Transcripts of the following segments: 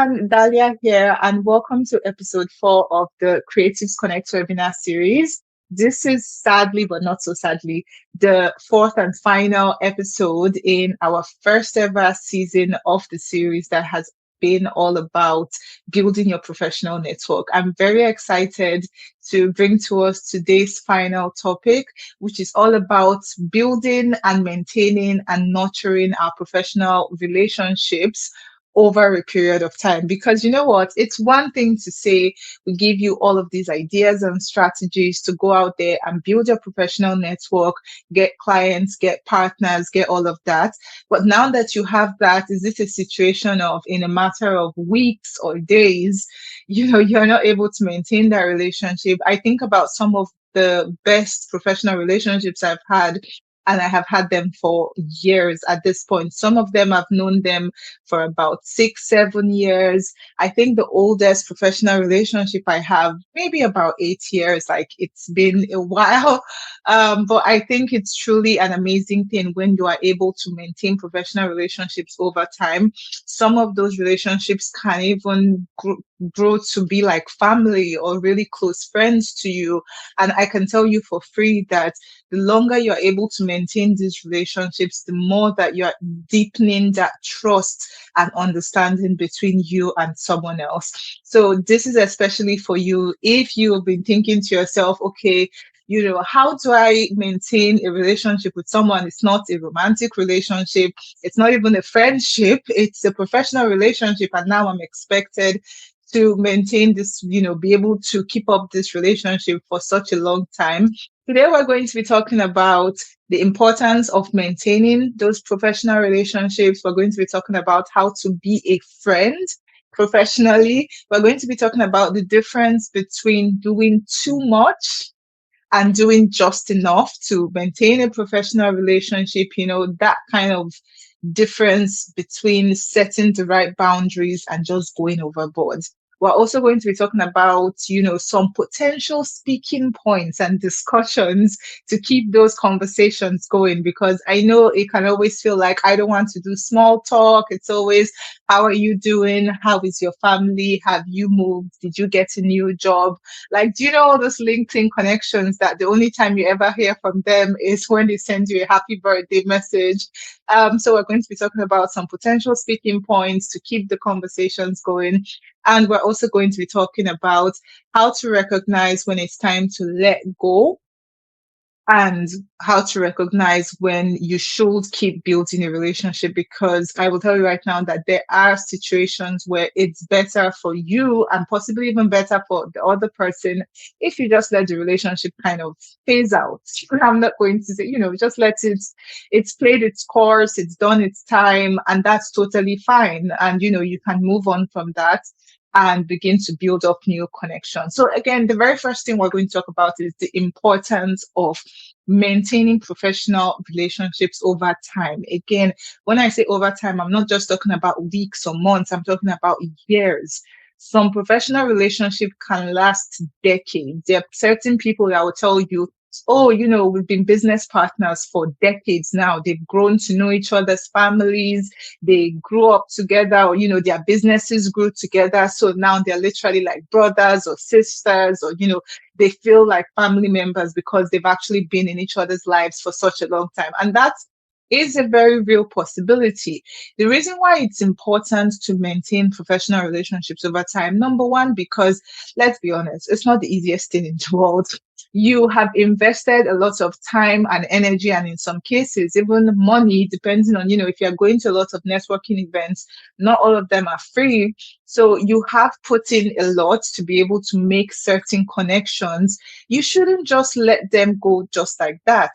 everyone, Dalia here, and welcome to episode 4 of the Creatives Connect webinar series. This is sadly, but not so sadly, the fourth and final episode in our first ever season of the series that has been all about building your professional network. I'm very excited to bring to us today's final topic, which is all about building and maintaining and nurturing our professional relationships over a period of time. Because you know what? It's one thing to say we give you all of these ideas and strategies to go out there and build your professional network, get clients, get partners, get all of that. But now that you have that, is it a situation of in a matter of weeks or days, you're not able to maintain that relationship? I think about some of the best professional relationships I've had, and I have had them for years at this point. Some of them I've known them for about 6, 7 years. I think the oldest professional relationship I have, maybe about 8 years. Like it's been a while. But I think it's truly an amazing thing when you are able to maintain professional relationships over time. Some of those relationships can even grow to be like family or really close friends to you. And I can tell you for free that the longer you're able to maintain these relationships, the more that you're deepening that trust and understanding between you and someone else. So this is especially for you if you've been thinking to yourself, okay, how do I maintain a relationship with someone? It's not a romantic relationship. It's not even a friendship. It's a professional relationship. And now I'm expected to maintain this, be able to keep up this relationship for such a long time. Today, we're going to be talking about the importance of maintaining those professional relationships. We're going to be talking about how to be a friend professionally. We're going to be talking about the difference between doing too much and doing just enough to maintain a professional relationship, that kind of difference between setting the right boundaries and just going overboard. We're also going to be talking about, some potential speaking points and discussions to keep those conversations going, because I know it can always feel like I don't want to do small talk. It's always, how are you doing? How is your family? Have you moved? Did you get a new job? Like, do you know all those LinkedIn connections that the only time you ever hear from them is when they send you a happy birthday message? So we're going to be talking about some potential speaking points to keep the conversations going. And we're also going to be talking about how to recognize when it's time to let go and how to recognize when you should keep building a relationship. Because I will tell you right now that there are situations where it's better for you and possibly even better for the other person if you just let the relationship kind of phase out. I'm not going to say, just let it's played its course, it's done its time, and that's totally fine. And, you can move on from that and begin to build up new connections. So again, the very first thing we're going to talk about is the importance of maintaining professional relationships over time. Again, when I say over time, I'm not just talking about weeks or months, I'm talking about years. Some professional relationship can last decades. There are certain people that will tell you, oh, we've been business partners for decades now. They've grown to know each other's families. They grew up together, or, their businesses grew together. So now they're literally like brothers or sisters, or, they feel like family members because they've actually been in each other's lives for such a long time. And that is a very real possibility. The reason why it's important to maintain professional relationships over time, number one, because let's be honest, it's not the easiest thing in the world. You have invested a lot of time and energy, and in some cases, even money, depending on, if you're going to a lot of networking events, not all of them are free. So you have put in a lot to be able to make certain connections. You shouldn't just let them go just like that,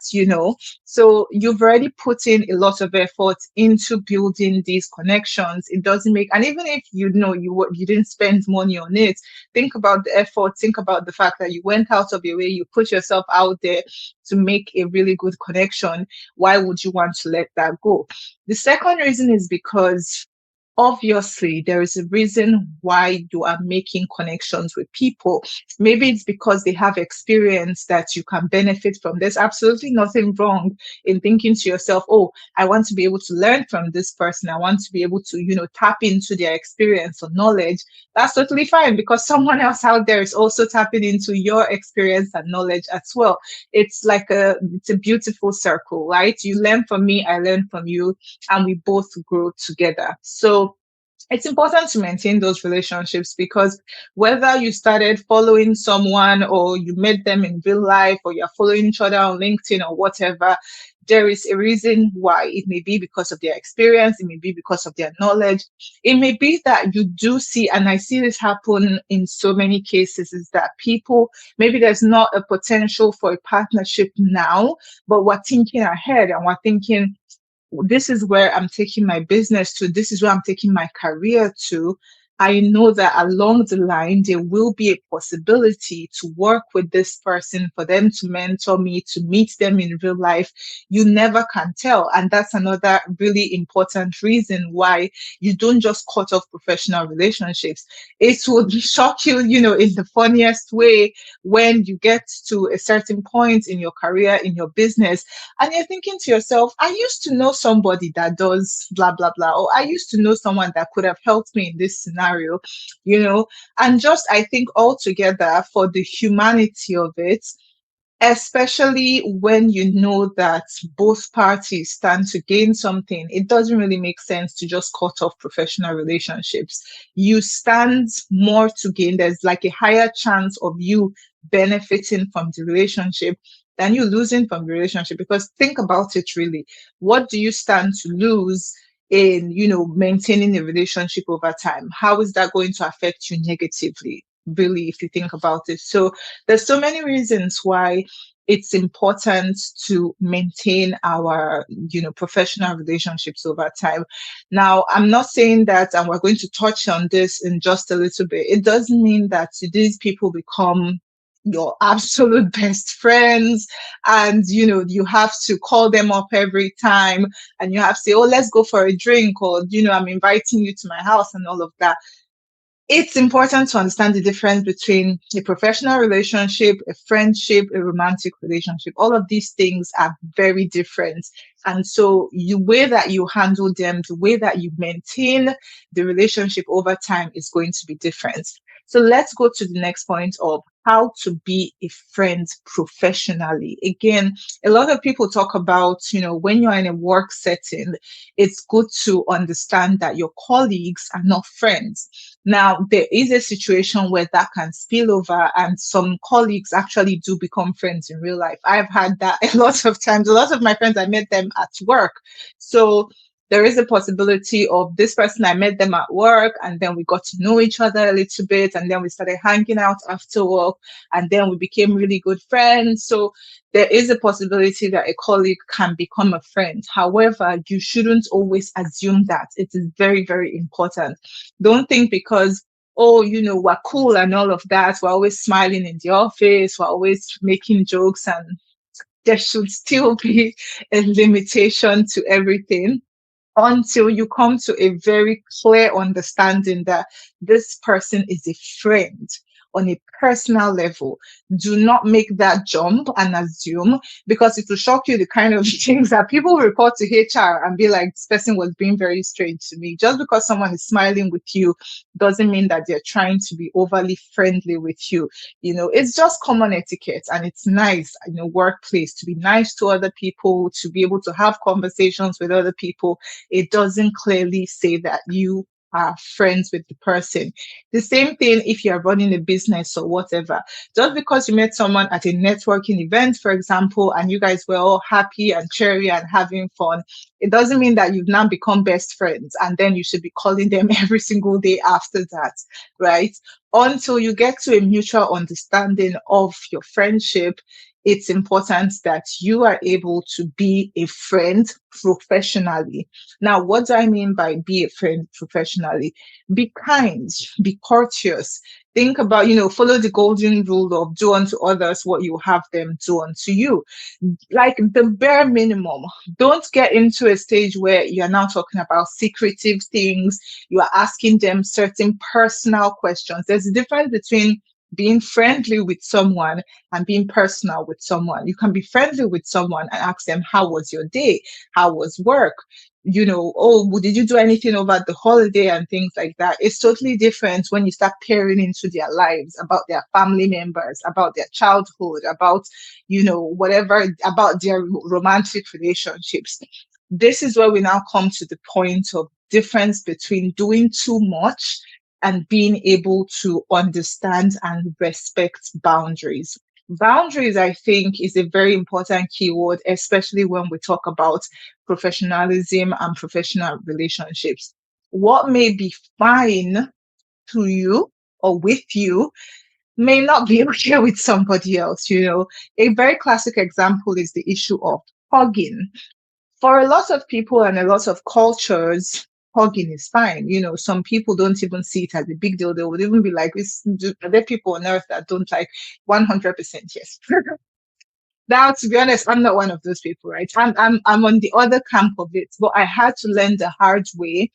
So you've already put in a lot of effort into building these connections. It doesn't make, and even if you didn't spend money on it, think about the effort, think about the fact that you went out of your way, you put yourself out there to make a really good connection. Why would you want to let that go? The second reason is because obviously there is a reason why you are making connections with people. Maybe it's because they have experience that you can benefit from. There's absolutely nothing wrong in thinking to yourself, oh, I want to be able to learn from this person. I want to be able to, tap into their experience or knowledge. That's totally fine, because someone else out there is also tapping into your experience and knowledge as well. It's a beautiful circle, right? You learn from me, I learn from you, and we both grow together. So it's important to maintain those relationships, because whether you started following someone or you met them in real life or you're following each other on LinkedIn or whatever, there is a reason why. It may be because of their experience, it may be because of their knowledge, it may be that you do see, and I see this happen in so many cases, is that people, maybe there's not a potential for a partnership now, but we're thinking ahead and we're thinking, this is where I'm taking my business to, this is where I'm taking my career to. I know that along the line, there will be a possibility to work with this person, for them to mentor me, to meet them in real life. You never can tell. And that's another really important reason why you don't just cut off professional relationships. It would shock you, in the funniest way, when you get to a certain point in your career, in your business, and you're thinking to yourself, I used to know somebody that does blah, blah, blah, or I used to know someone that could have helped me in this scenario, you know. And just, I think, altogether, for the humanity of it, especially when you know that both parties stand to gain something, it doesn't really make sense to just cut off professional relationships. You stand more to gain. There's like a higher chance of you benefiting from the relationship than you losing from the relationship. Because think about it really. What do you stand to lose in, maintaining a relationship over time? How is that going to affect you negatively? Really, if you think about it. So there's so many reasons why it's important to maintain our, professional relationships over time. Now, I'm not saying that, and we're going to touch on this in just a little bit, it doesn't mean that these people become your absolute best friends, and you have to call them up every time, and you have to say, oh, let's go for a drink, or I'm inviting you to my house, and all of that. It's important to understand the difference between a professional relationship, a friendship, a romantic relationship. All of these things are very different. And so the way that you handle them, the way that you maintain the relationship over time is going to be different. So let's go to the next point of how to be a friend professionally. Again, a lot of people talk about, when you're in a work setting, it's good to understand that your colleagues are not friends. Now, there is a situation where that can spill over, and some colleagues actually do become friends in real life. I've had that a lot of times. A lot of my friends, I met them at work. So there is a possibility of this person, I met them at work, and then we got to know each other a little bit, and then we started hanging out after work, and then we became really good friends. So there is a possibility that a colleague can become a friend. However, you shouldn't always assume that. It is very, very important. Don't think because, oh, we're cool and all of that, we're always smiling in the office, we're always making jokes, and there should still be a limitation to everything, until you come to a very clear understanding that this person is a friend on a personal level. Do not make that jump and assume, because it will shock you the kind of things that people report to HR and be like, this person was being very strange to me. Just because someone is smiling with you doesn't mean that they're trying to be overly friendly with you. It's just common etiquette, and it's nice in a workplace to be nice to other people, to be able to have conversations with other people. It doesn't clearly say that you are friends with the person. The same thing if you're running a business or whatever. Just because you met someone at a networking event, for example, and you guys were all happy and cheery and having fun, it doesn't mean that you've now become best friends and then you should be calling them every single day after that, right? Until you get to a mutual understanding of your friendship, it's important that you are able to be a friend professionally. Now, what do I mean by be a friend professionally? Be kind, be courteous. Think about, follow the golden rule of do unto others what you have them do unto you. Like the bare minimum. Don't get into a stage where you're now talking about secretive things. You are asking them certain personal questions. There's a difference between being friendly with someone and being personal with someone. You can be friendly with someone and ask them, how was your day? How was work? Oh, did you do anything over the holiday and things like that? It's totally different when you start peering into their lives, about their family members, about their childhood, about, whatever, about their romantic relationships. This is where we now come to the point of difference between doing too much and being able to understand and respect boundaries. Boundaries, I think, is a very important keyword, especially when we talk about professionalism and professional relationships. What may be fine to you or with you may not be okay with somebody else. A very classic example is the issue of hugging. For a lot of people and a lot of cultures, hugging is fine. Some people don't even see it as a big deal. They would even be like, are there people on earth that don't like 100% yes? Now, to be honest, I'm not one of those people, right? I'm on the other camp of it, but I had to learn the hard way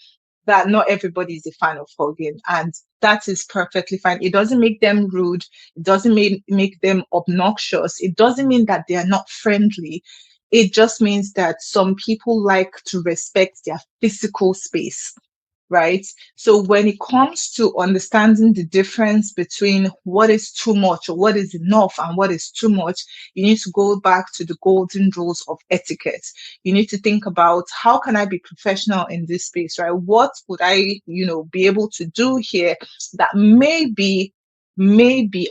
that not everybody is a fan of hugging, and that is perfectly fine. It doesn't make them rude. It doesn't make them obnoxious. It doesn't mean that they are not friendly. It just means that some people like to respect their physical space, right? So when it comes to understanding the difference between what is too much or what is enough and what is too much, you need to go back to the golden rules of etiquette. You need to think about, how can I be professional in this space, right? What would I, be able to do here that may be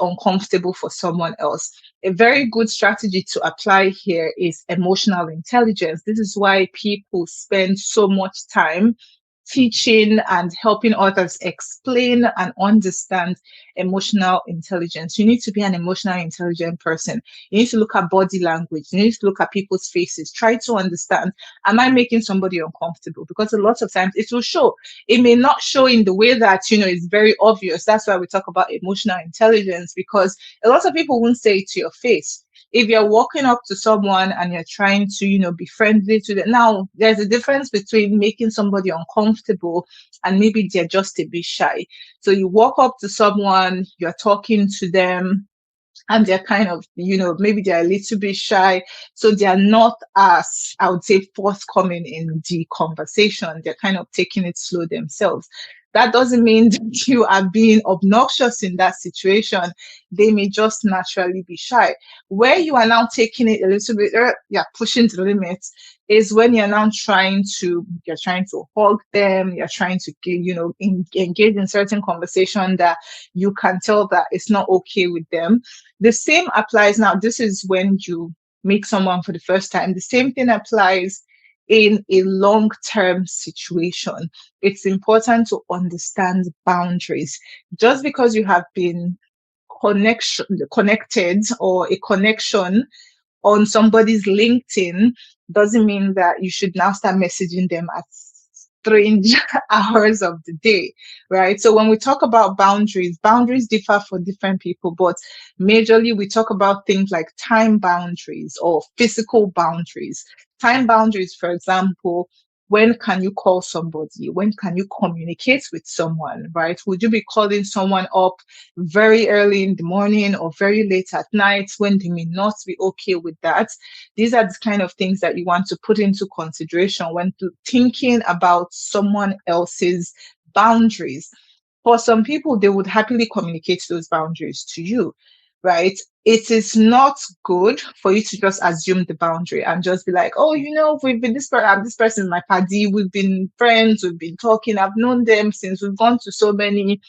uncomfortable for someone else. A very good strategy to apply here is emotional intelligence. This is why people spend so much time teaching and helping others explain and understand emotional intelligence. You need to be an emotional intelligent person. You need to look at body language. You need to look at people's faces. Try to understand, am I making somebody uncomfortable? Because a lot of times it will show. It may not show in the way that, is very obvious. That's why we talk about emotional intelligence, because a lot of people won't say it to your face. If you're walking up to someone and you're trying to, be friendly to them, now there's a difference between making somebody uncomfortable and maybe they're just a bit shy. So you walk up to someone, you're talking to them, and they're kind of, maybe they're a little bit shy. So they're not as, I would say, forthcoming in the conversation. They're kind of taking it slow themselves. That doesn't mean that you are being obnoxious in that situation. They may just naturally be shy. Where you are now taking it a little bit, you're pushing to the limits, is when you're trying to hug them, you're trying to, engage in certain conversation that you can tell that it's not okay with them. The same applies now. This is when you meet someone for the first time. The same thing applies in a long-term situation. It's important to understand boundaries. Just because you have been connected or a connection on somebody's LinkedIn doesn't mean that you should now start messaging them at strange hours of the day, right? So when we talk about boundaries differ for different people, but majorly we talk about things like time boundaries or physical boundaries. Time boundaries, for example, when can you call somebody? When can you communicate with someone, right? Would you be calling someone up very early in the morning or very late at night when they may not be okay with that? These are the kind of things that you want to put into consideration when thinking about someone else's boundaries. For some people, they would happily communicate those boundaries to you, right? It is not good for you to just assume the boundary and just be like, oh, we've been this person, my paddy, we've been friends, we've been talking, I've known them since we've gone to so many.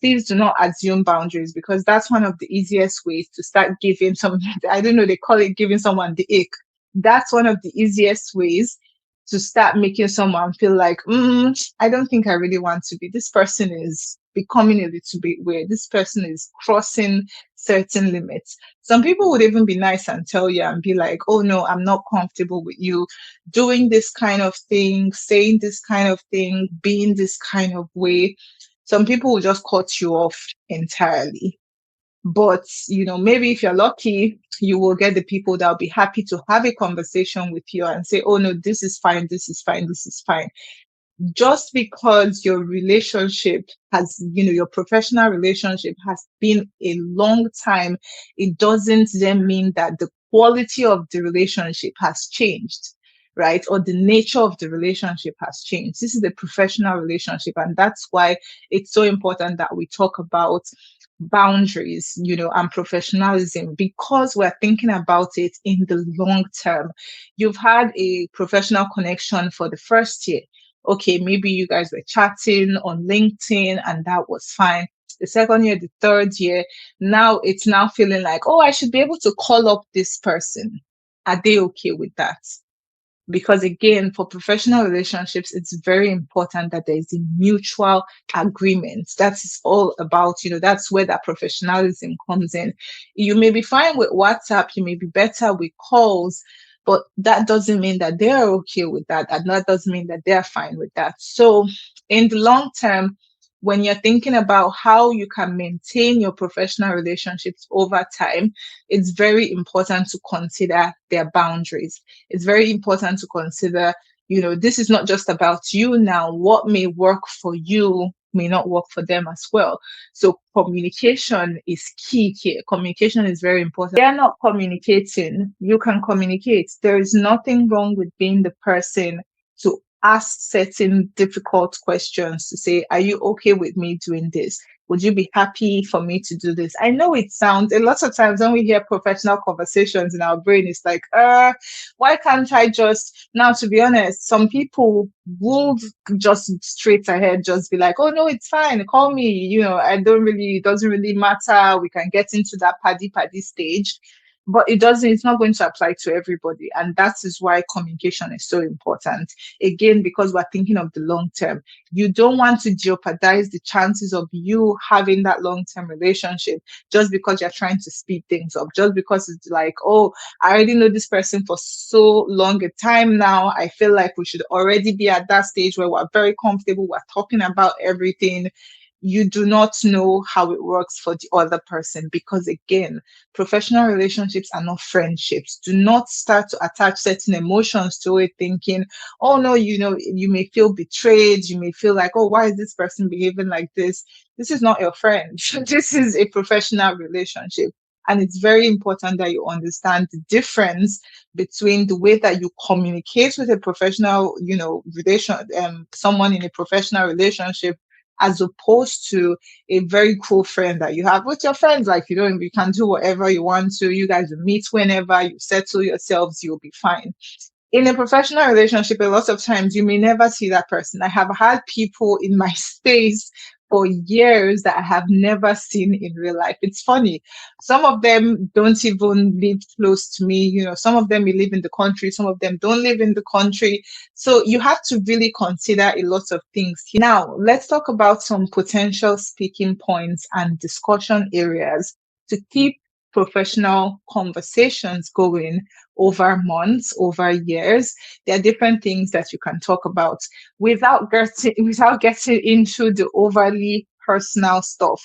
Please do not assume boundaries, because that's one of the easiest ways to start giving some, I don't know, they call it giving someone the ick. That's one of the easiest ways to start making someone feel like, I don't think I really want to be. This person is becoming a little bit weird. This person is crossing certain limits. Some people would even be nice and tell you and be like, oh no, I'm not comfortable with you doing this kind of thing, saying this kind of thing, being this kind of way. Some people will just cut you off entirely. But, maybe if you're lucky, you will get the people that will be happy to have a conversation with you and say, oh no, this is fine, this is fine, this is fine. Just because your relationship has, your professional relationship has been a long time, it doesn't then mean that the quality of the relationship has changed, right? Or the nature of the relationship has changed. This is a professional relationship. And that's why it's so important that we talk about boundaries, and professionalism, because we're thinking about it in the long term. You've had a professional connection for the first year. Okay, maybe you guys were chatting on LinkedIn and that was fine. The second year, the third year, now it's now feeling like, oh, I should be able to call up this person. Are they okay with that? Because again, for professional relationships, it's very important that there is a mutual agreement. That's all about, that's where that professionalism comes in. You may be fine with WhatsApp, you may be better with calls, but that doesn't mean that they're okay with that, and that doesn't mean that they're fine with that. So in the long term, when you're thinking about how you can maintain your professional relationships over time, it's very important to consider their boundaries. It's very important to consider, this is not just about you now. What may work for you may not work for them as well. So communication is key here. Communication is very important. They are not communicating. You can communicate. There is nothing wrong with being the person to ask certain difficult questions, to say, are you okay with me doing this? Would you be happy for me to do this? I know it sounds, a lot of times when we hear professional conversations in our brain, it's like, why can't I just, now to be honest, some people would just straight ahead just be like, oh no, it's fine, call me, I don't really, it doesn't really matter. We can get into that paddy stage. But it's not going to apply to everybody. And that is why communication is so important. Again, because we're thinking of the long term. You don't want to jeopardize the chances of you having that long-term relationship just because you're trying to speed things up, just because it's like, oh, I already know this person for so long a time now. I feel like we should already be at that stage where we're very comfortable. We're talking about everything. You do not know how it works for the other person, because again, professional relationships are not friendships. Do not start to attach certain emotions to it, thinking, oh no, you may feel betrayed. You may feel like, oh, why is this person behaving like this? This is not your friend. This is a professional relationship. And it's very important that you understand the difference between the way that you communicate with a professional, someone in a professional relationship, as opposed to a very cool friend that you have with your friends. Like, you can do whatever you want to. You guys will meet whenever, you settle yourselves, you'll be fine. In a professional relationship, a lot of times you may never see that person. I have had people in my space for years that I have never seen in real life. It's funny. Some of them don't even live close to me. Some of them may live in the country, some of them don't live in the country. So you have to really consider a lot of things. Now, let's talk about some potential speaking points and discussion areas to keep professional conversations going over months, over years. There are different things that you can talk about without getting into the overly personal stuff.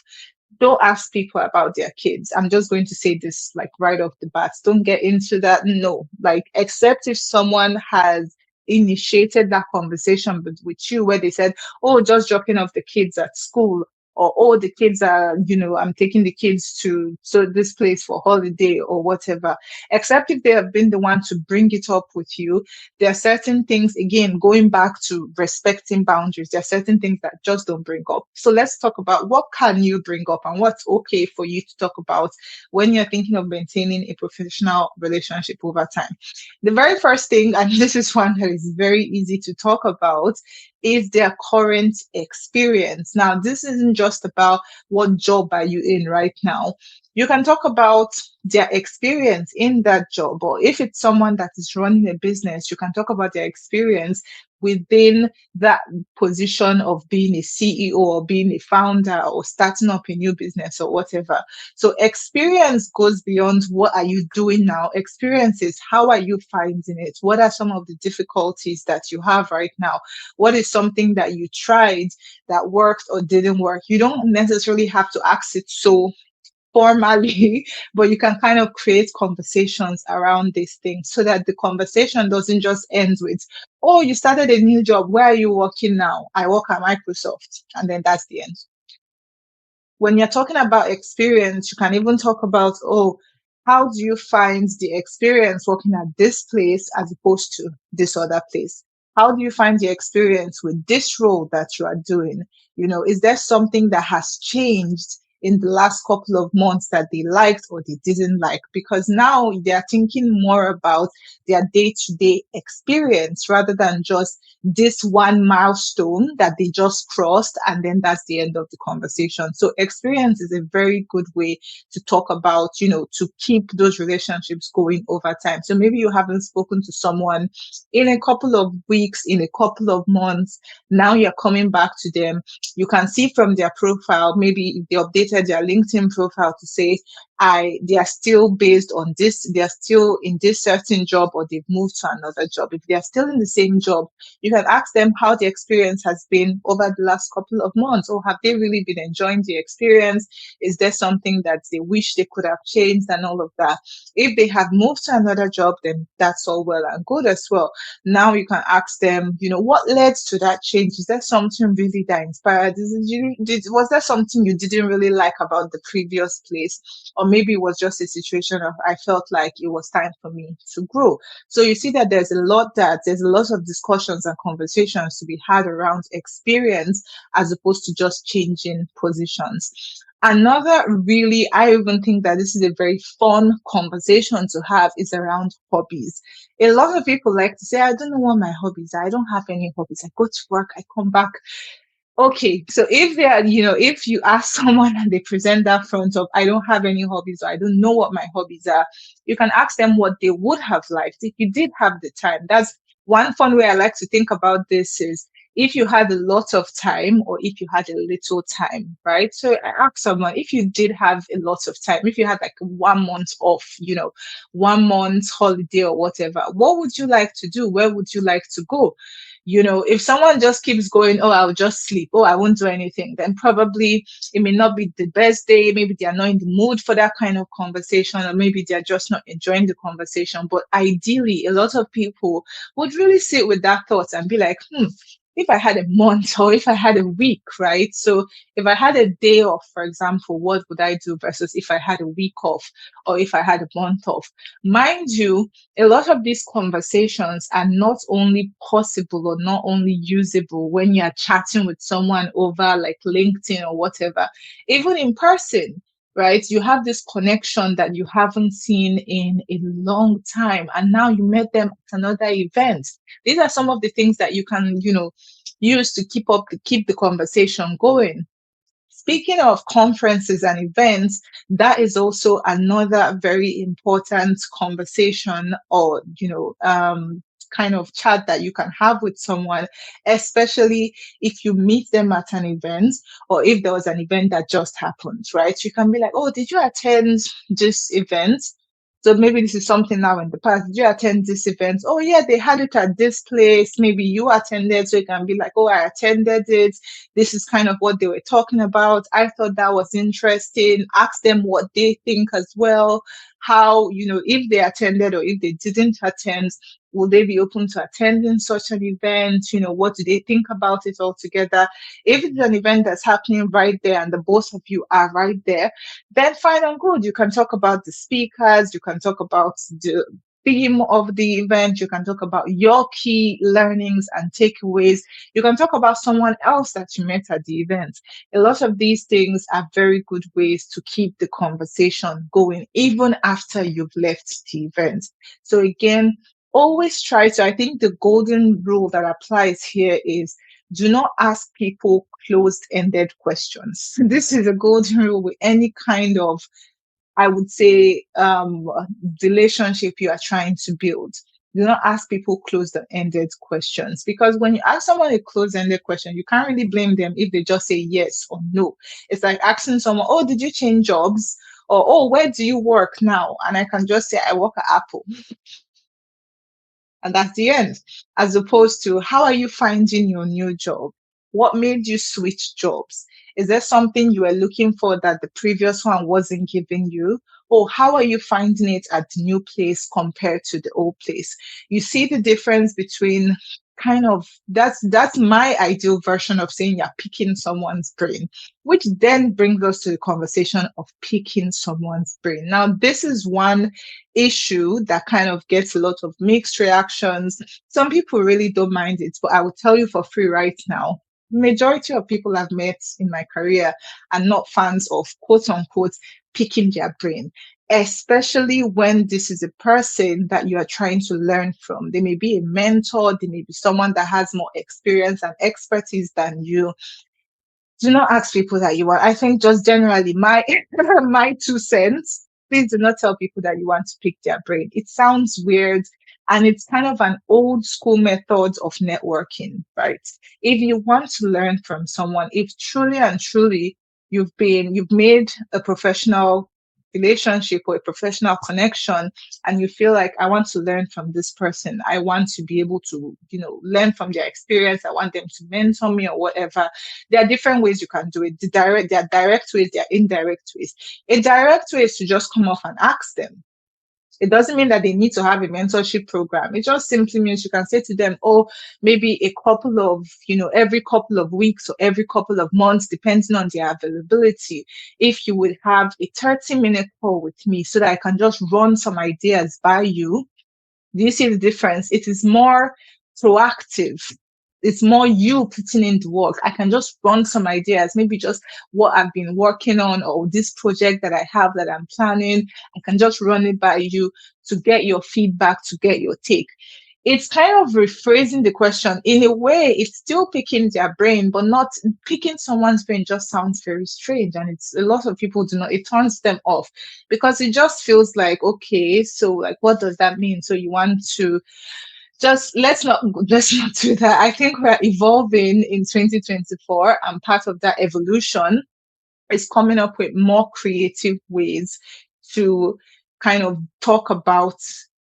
Don't ask people about their kids. I'm just going to say this like right off the bat. Don't get into that. No, like, except if someone has initiated that conversation with you, where they said, oh, just dropping off the kids at school, or oh, the kids are, I'm taking the kids to this place for holiday or whatever. Except if they have been the one to bring it up with you. There are certain things, again, going back to respecting boundaries, there are certain things that just don't bring up. So let's talk about what can you bring up and what's okay for you to talk about when you're thinking of maintaining a professional relationship over time. The very first thing, and this is one that is very easy to talk about, is their current experience. Now, this isn't just about what job are you in right now. You can talk about their experience in that job, or if it's someone that is running a business, you can talk about their experience within that position of being a CEO or being a founder or starting up a new business or whatever. So experience goes beyond what are you doing now. Experience is how are you finding it? What are some of the difficulties that you have right now? What is something that you tried that worked or didn't work? You don't necessarily have to ask it so formally, but you can kind of create conversations around these things so that the conversation doesn't just end with, oh, you started a new job. Where are you working now? I work at Microsoft. And then that's the end. When you're talking about experience, you can even talk about, oh, how do you find the experience working at this place as opposed to this other place? How do you find the experience with this role that you are doing? You know, is there something that has changed in the last couple of months that they liked or they didn't like? Because now they are thinking more about their day to day experience rather than just this one milestone that they just crossed and then that's the end of the conversation. So experience is a very good way to talk about, you know, to keep those relationships going over time. So maybe you haven't spoken to someone in a couple of weeks, in a couple of months. Now you're coming back to them. You can see from their profile, maybe if they updated their LinkedIn profile to say, they are still based on this, they are still in this certain job or they've moved to another job. If they are still in the same job, you can ask them how the experience has been over the last couple of months, or have they really been enjoying the experience? Is there something that they wish they could have changed and all of that? If they have moved to another job, then that's all well and good as well. Now you can ask them, you know, what led to that change? Is there something really that inspired? Was there something you didn't really like about the previous place? Or maybe it was just a situation of I felt like it was time for me to grow. So you see that there's a lot of discussions and conversations to be had around experience as opposed to just changing positions. Another really, I even think that this is a very fun conversation to have is around hobbies. A lot of people like to say, I don't know what my hobbies are. I don't have any hobbies. I go to work, I come back. Okay, so if they are, you know, if you ask someone and they present that front of, I don't have any hobbies or I don't know what my hobbies are, you can ask them what they would have liked if you did have the time. That's one fun way I like to think about this is if you had a lot of time or if you had a little time, right? So I ask someone if you did have a lot of time, if you had like 1 month off, you know, 1 month holiday or whatever, what would you like to do? Where would you like to go? You know, if someone just keeps going, oh, I'll just sleep, oh, I won't do anything, then probably it may not be the best day. Maybe they are not in the mood for that kind of conversation, or maybe they're just not enjoying the conversation. But ideally, a lot of people would really sit with that thought and be like, if I had a month or if I had a week, right? So if I had a day off, for example, what would I do versus if I had a week off or if I had a month off? Mind you, a lot of these conversations are not only possible or not only usable when you're chatting with someone over like LinkedIn or whatever, even in person, right? You have this connection that you haven't seen in a long time, and now you met them at another event. These are some of the things that you can, you know, use to keep the conversation going. Speaking of conferences and events, that is also another very important conversation or, kind of chat that you can have with someone, especially if you meet them at an event or if there was an event that just happened, right? You can be like, oh, did you attend this event? So maybe this is something now in the past. Did you attend this event? Oh, yeah, they had it at this place. Maybe you attended. So you can be like, oh, I attended it. This is kind of what they were talking about. I thought that was interesting. Ask them what they think as well. How, you know, if they attended or if they didn't attend, will they be open to attending such an event? You know, what do they think about it altogether? If it's an event that's happening right there and the both of you are right there, then fine and good. You can talk about the speakers, you can talk about the theme of the event, you can talk about your key learnings and takeaways, you can talk about someone else that you met at the event. A lot of these things are very good ways to keep the conversation going even after you've left the event. So again, always try to, I think the golden rule that applies here is do not ask people closed-ended questions. This is a golden rule with any kind of, I would say, relationship you are trying to build. Do not ask people closed-ended questions, because when you ask someone a closed-ended question, you can't really blame them if they just say yes or no. It's like asking someone, "Oh, did you change jobs?" Or, "Oh, where do you work now?" And I can just say, "I work at Apple." And that's the end. As opposed to, "How are you finding your new job? What made you switch jobs? Is there something you were looking for that the previous one wasn't giving you? Or how are you finding it at the new place compared to the old place?" You see the difference between kind of, that's my ideal version of saying you're picking someone's brain, which then brings us to the conversation of picking someone's brain. Now, this is one issue that kind of gets a lot of mixed reactions. Some people really don't mind it, but I will tell you for free right now, majority of people I've met in my career are not fans of quote unquote picking their brain, especially when this is a person that you are trying to learn from. They may be a mentor, they may be someone that has more experience and expertise than you. Do not ask people that you want. I think just generally my my 2 cents. Please do not tell people that you want to pick their brain. It sounds weird, and it's kind of an old school method of networking, right? If you want to learn from someone, if truly and truly you've made a professional relationship or a professional connection, and you feel like, "I want to learn from this person. I want to be able to, learn from their experience. I want them to mentor me," or whatever. There are different ways you can do it. There are direct ways, there are indirect ways. A direct way is to just come off and ask them. It doesn't mean that they need to have a mentorship program. It just simply means you can say to them, "Oh, maybe a couple of, every couple of weeks or every couple of months, depending on their availability, if you would have a 30-minute call with me so that I can just run some ideas by you." Do you see the difference? It is more proactive. It's more you putting in the work. I can just run some ideas, maybe just what I've been working on or this project that I have that I'm planning. I can just run it by you to get your feedback, to get your take. It's kind of rephrasing the question. In a way, it's still picking their brain, but not picking someone's brain just sounds very strange. And it's a lot of people do not, it turns them off because it just feels like, okay, so like, what does that mean? So you want to just, let's not do that. I think we're evolving in 2024, and part of that evolution is coming up with more creative ways to kind of talk about,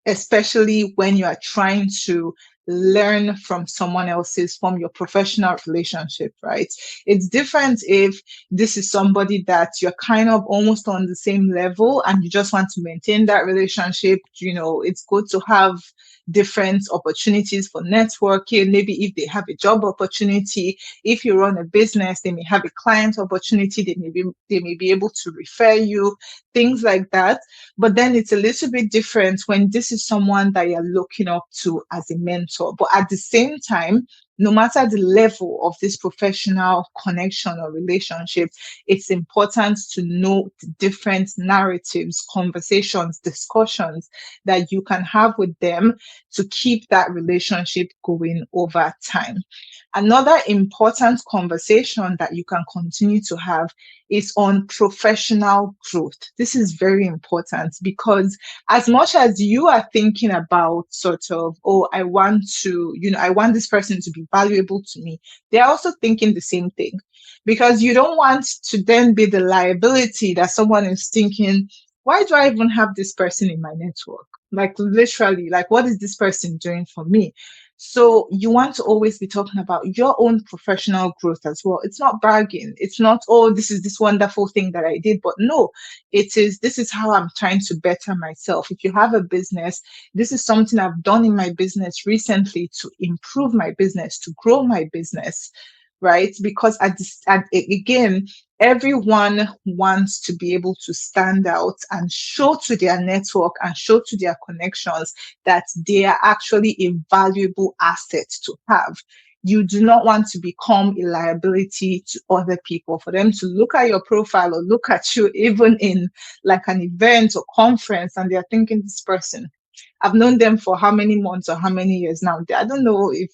especially when you are trying to learn from your professional relationship, right? It's different if this is somebody that you're kind of almost on the same level and you just want to maintain that relationship. It's good to have different opportunities for networking. Maybe if they have a job opportunity, if you run a business, they may have a client opportunity, they may be able to refer you, things like that. But then it's a little bit different when this is someone that you're looking up to as a mentor. But at the same time, no matter the level of this professional connection or relationship, it's important to know the different narratives, conversations, discussions that you can have with them to keep that relationship going over time. Another important conversation that you can continue to have is on professional growth. This is very important because as much as you are thinking about sort of, "Oh, I want this person to be valuable to me," they're also thinking the same thing, because you don't want to then be the liability that someone is thinking, "Why do I even have this person in my network? Like literally, like what is this person doing for me?" So you want to always be talking about your own professional growth as well. It's not bragging. It's not, "Oh, this is this wonderful thing that I did," but no, this is how I'm trying to better myself. If you have a business, this is something I've done in my business recently to improve my business, to grow my business, right? Because again, everyone wants to be able to stand out and show to their network and show to their connections that they are actually a valuable asset to have. You do not want to become a liability to other people, for them to look at your profile or look at you even in like an event or conference and they're thinking, "This person, I've known them for how many months or how many years now. I don't know if,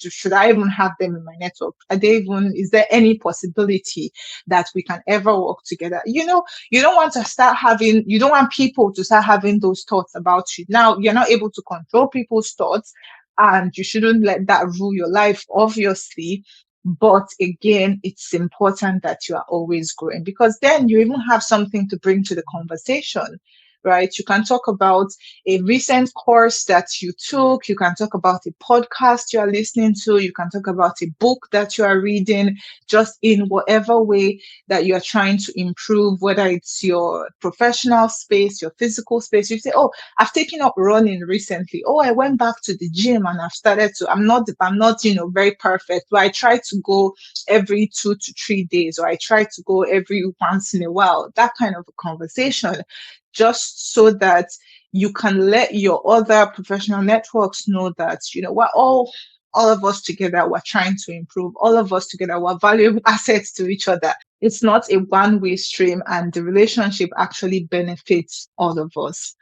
should I even have them in my network? Is there any possibility that we can ever work together? You don't want people to start having those thoughts about you. Now, you're not able to control people's thoughts, and you shouldn't let that rule your life, obviously. But again, it's important that you are always growing, because then you even have something to bring to the conversation, right? You can talk about a recent course that you took. You can talk about a podcast you are listening to. You can talk about a book that you are reading, just in whatever way that you are trying to improve, whether it's your professional space, your physical space. You say, oh, I've taken up running recently. Oh, I went back to the gym and I've started to, I'm not, very perfect, but I try to go every 2 to 3 days, or I try to go every once in a while. That kind of a conversation, just so that you can let your other professional networks know that, we're all of us together, we're trying to improve. All of us together, we're valuable assets to each other. It's not a one-way stream, and the relationship actually benefits all of us.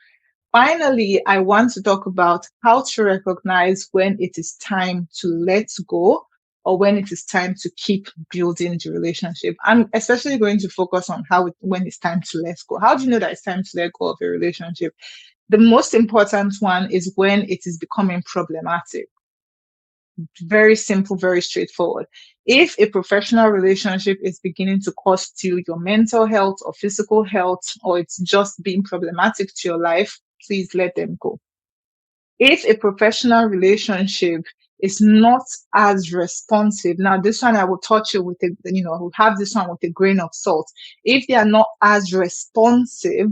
Finally, I want to talk about how to recognize when it is time to let go, or when it is time to keep building the relationship. I'm especially going to focus on when it's time to let go. How do you know that it's time to let go of a relationship? The most important one is when it is becoming problematic. Very simple, very straightforward. If a professional relationship is beginning to cost you your mental health or physical health, or it's just being problematic to your life, please let them go. If a professional relationship is not as responsive, now this one I will touch it with I will have this one with a grain of salt. If they are not as responsive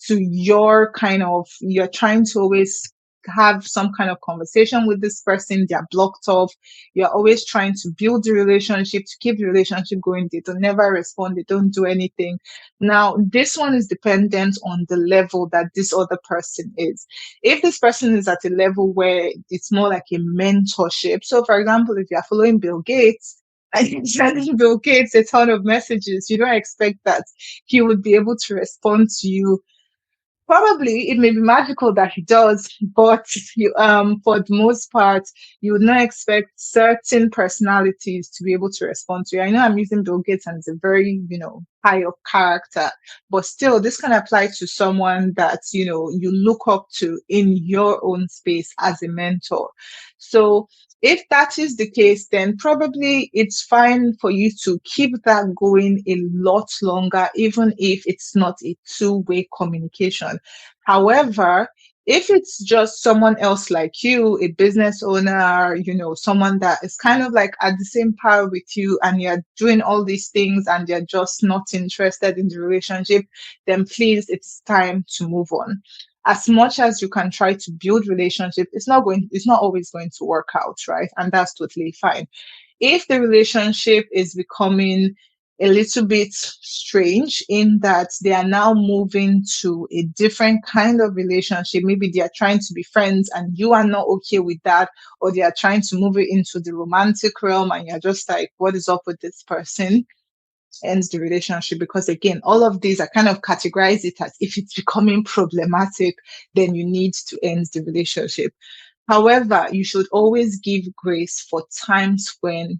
to you're trying to always have some kind of conversation with this person, they're blocked off, you're always trying to build the relationship, to keep the relationship going, they don't never respond, they don't do anything. Now, this one is dependent on the level that this other person is. If this person is at a level where it's more like a mentorship, so for example, if you're following Bill Gates and you're sending Bill Gates a ton of messages, you don't expect that he would be able to respond to you. Probably it may be magical that he does, but for the most part, you would not expect certain personalities to be able to respond to you. I know I'm using Bill Gates and it's a very, high up character, but still this can apply to someone that, you look up to in your own space as a mentor. So if that is the case, then probably it's fine for you to keep that going a lot longer, even if it's not a two-way communication. However, if it's just someone else like you, a business owner, someone that is kind of like at the same power with you, and you're doing all these things and you're just not interested in the relationship, then please, it's time to move on. As much as you can try to build relationship, it's not always going to work out, right? And that's totally fine. If the relationship is becoming a little bit strange, in that they are now moving to a different kind of relationship, maybe they are trying to be friends and you are not okay with that, or they are trying to move it into the romantic realm and you're just like, what is up with this person? Ends the relationship. Because again, all of these, I kind of categorize it as, if it's becoming problematic, then you need to end the relationship. However, you should always give grace for times when,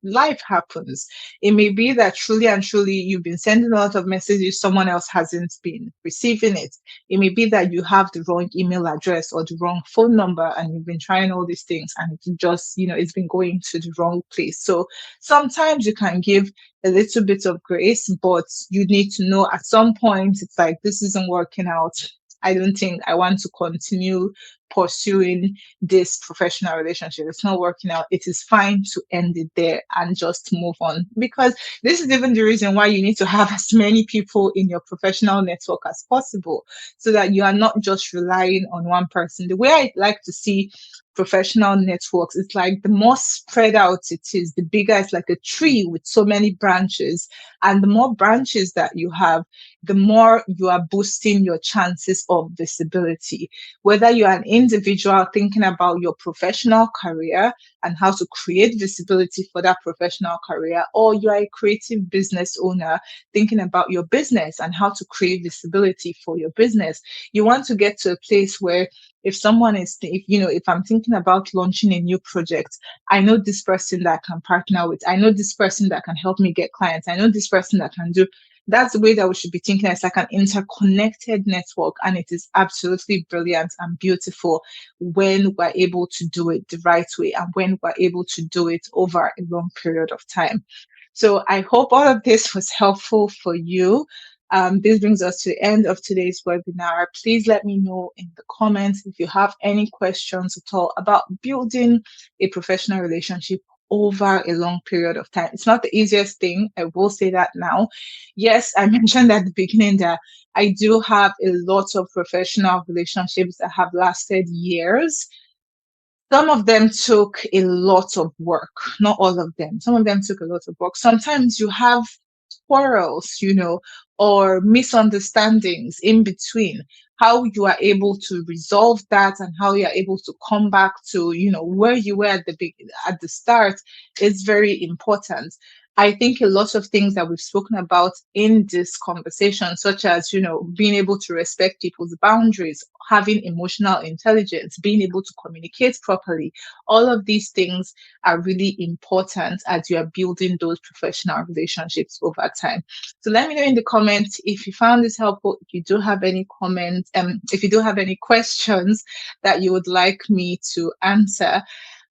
life happens. It may be that truly and truly you've been sending a lot of messages, someone else hasn't been receiving it. It may be that you have the wrong email address or the wrong phone number, and you've been trying all these things and it's just, it's been going to the wrong place. So sometimes you can give a little bit of grace, but you need to know at some point it's like, this isn't working out. I don't think I want to continue pursuing this professional relationship. It's not working out. It is fine to end it there and just move on. Because this is even the reason why you need to have as many people in your professional network as possible, so that you are not just relying on one person. The way I like to see professional networks, it's like the more spread out it is, the bigger it's like a tree with so many branches. And the more branches that you have, the more you are boosting your chances of visibility. Whether you're an individual thinking about your professional career and how to create visibility for that professional career, or you are a creative business owner thinking about your business and how to create visibility for your business. You want to get to a place where if someone is, if I'm thinking about launching a new project, I know this person that I can partner with. I know this person that can help me get clients. I know this person that can do. That's the way that we should be thinking. It's like an interconnected network, and it is absolutely brilliant and beautiful when we're able to do it the right way and when we're able to do it over a long period of time. So I hope all of this was helpful for you. This brings us to the end of today's webinar. Please let me know in the comments if you have any questions at all about building a professional relationship over a long period of time. It's not the easiest thing. I will say that now. Yes, I mentioned at the beginning that I do have a lot of professional relationships that have lasted years. Some of them took a lot of work, not all of them. Some of them took a lot of work. Sometimes you have quarrels, or misunderstandings in between. How you are able to resolve that and how you are able to come back to, where you were at the start is very important. I think a lot of things that we've spoken about in this conversation, such as, being able to respect people's boundaries, having emotional intelligence, being able to communicate properly, all of these things are really important as you are building those professional relationships over time. So let me know in the comments if you found this helpful, if you do have any comments, if you do have any questions that you would like me to answer.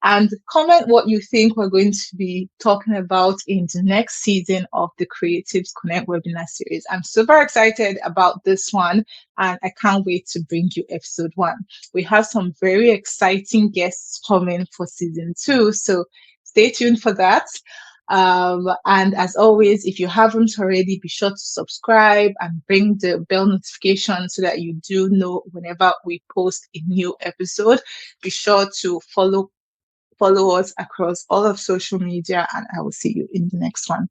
And comment what you think we're going to be talking about in the next season of the Creatives Connect webinar series. I'm super excited about this one, and I can't wait to bring you episode 1. We have some very exciting guests coming for season 2, so stay tuned for that. And as always, if you haven't already, be sure to subscribe and ring the bell notification so that you do know whenever we post a new episode. Be sure to follow us across all of social media, and I will see you in the next one.